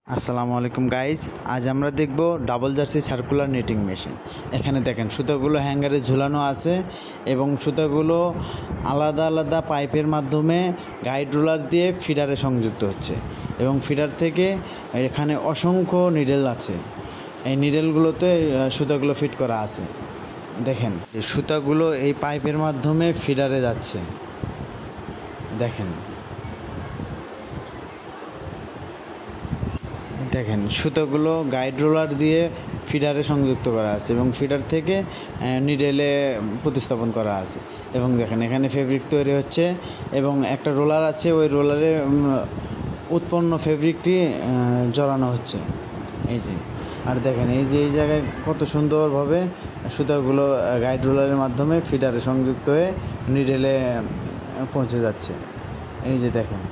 আসসালামু আলাইকুম গাইজ, আজ আমরা দেখব double jersey circular knitting machine. এখানে দেখেন সুতাগুলো হ্যাঙ্গারে ঝুলানো আছে এবং সুতাগুলো আলাদা আলাদা পাইপের মাধ্যমে গাইড রোলার দিয়ে ফিডারে সংযুক্ত হচ্ছে এবং ফিডার থেকে এখানে অসংখ্য নিডেল আছে। এই নিডেলগুলোতে সুতাগুলো ফিট করা আছে। দেখেন সুতাগুলো এই পাইপের মাধ্যমে ফিডারে যাচ্ছে। দেখেন দেখেন সুতোগুলো গাইড রোলার দিয়ে ফিডারে সংযুক্ত করা আছে এবং ফিডার থেকে নিডেলে প্রতিস্থাপন করা আছে। এবং দেখেন এখানে ফেব্রিক তৈরি হচ্ছে এবং একটা রোলার আছে, ওই রোলারে উৎপন্ন ফেব্রিকটি জড়ানো হচ্ছে। এই যে আর দেখেন এই যে এই জায়গায় কত সুন্দরভাবে সুতোগুলো গাইড রোলারের মাধ্যমে ফিডারে সংযুক্ত হয়ে নিডেলে পৌঁছে যাচ্ছে। এই যে দেখেন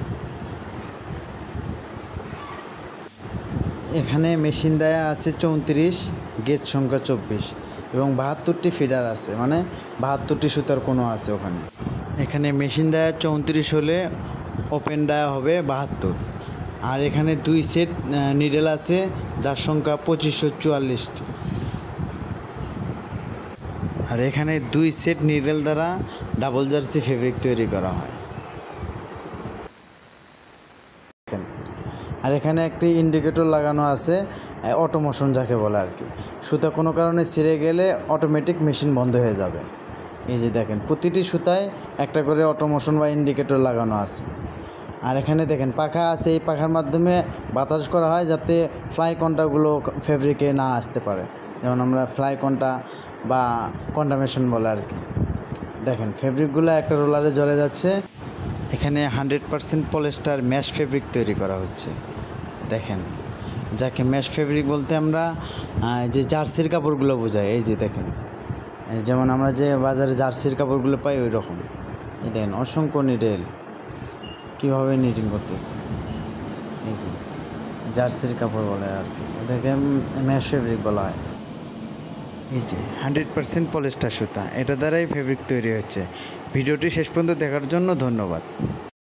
এখানে মেশিন ডায়া আছে 34, গেজ সংখ্যা 24 এবং 72টি ফিডার আছে, মানে 72টি সুতার কোনো আছে ওখানে। এখানে মেশিন ডায়া 34 হলে ওপেন ডায়া হবে 72। আর এখানে 2 সেট নিডেল আছে যার সংখ্যা 2544টি। আর এখানে 2 সেট নিডেল দ্বারা ডাবল জার্সি ফেব্রিক তৈরি করা হয়। আর এখানে একটি ইন্ডিকেটর লাগানো আছে, অটোমোশন যাকে বলে আর কি। সুতা কোনো কারণে ছিঁড়ে গেলে অটোমেটিক মেশিন বন্ধ হয়ে যাবে। এই যে দেখেন প্রতিটি সুতায় একটা করে অটোমোশন বা ইন্ডিকেটর লাগানো আছে। আর এখানে দেখেন পাখা আছে, এই পাখার মাধ্যমে বাতাস করা হয় যাতে ফ্লাই কন্টাগুলো ফেব্রিকে না আসতে পারে, যেমন আমরা ফ্লাই কন্টা বা কন্টামেশন বলে আর কি। দেখেন ফেব্রিকগুলো একটা রোলারে জ্বলে যাচ্ছে। এখানে 100% পলিস্টার ম্যাশ ফেব্রিক তৈরি করা হচ্ছে। দেখেন যাকে ম্যাশ ফেব্রিক বলতে আমরা যে জার্সির কাপড়গুলো বোঝাই। এই যে দেখেন যেমন আমরা যে বাজারে জার্সির কাপড়গুলো পাই ওই রকম। এই দেখেন অসংখ্য নিডেল কীভাবে নিটিং করতেছে। এই যে জার্সির কাপড় বলে আর কি, এটাকে ম্যাশ ফেব্রিক বলা হয়। এই যে 100% পলিস্টার সুতা, এটা দ্বারাই ফেব্রিক তৈরি হচ্ছে। ভিডিওটি শেষ পর্যন্ত দেখার জন্য ধন্যবাদ।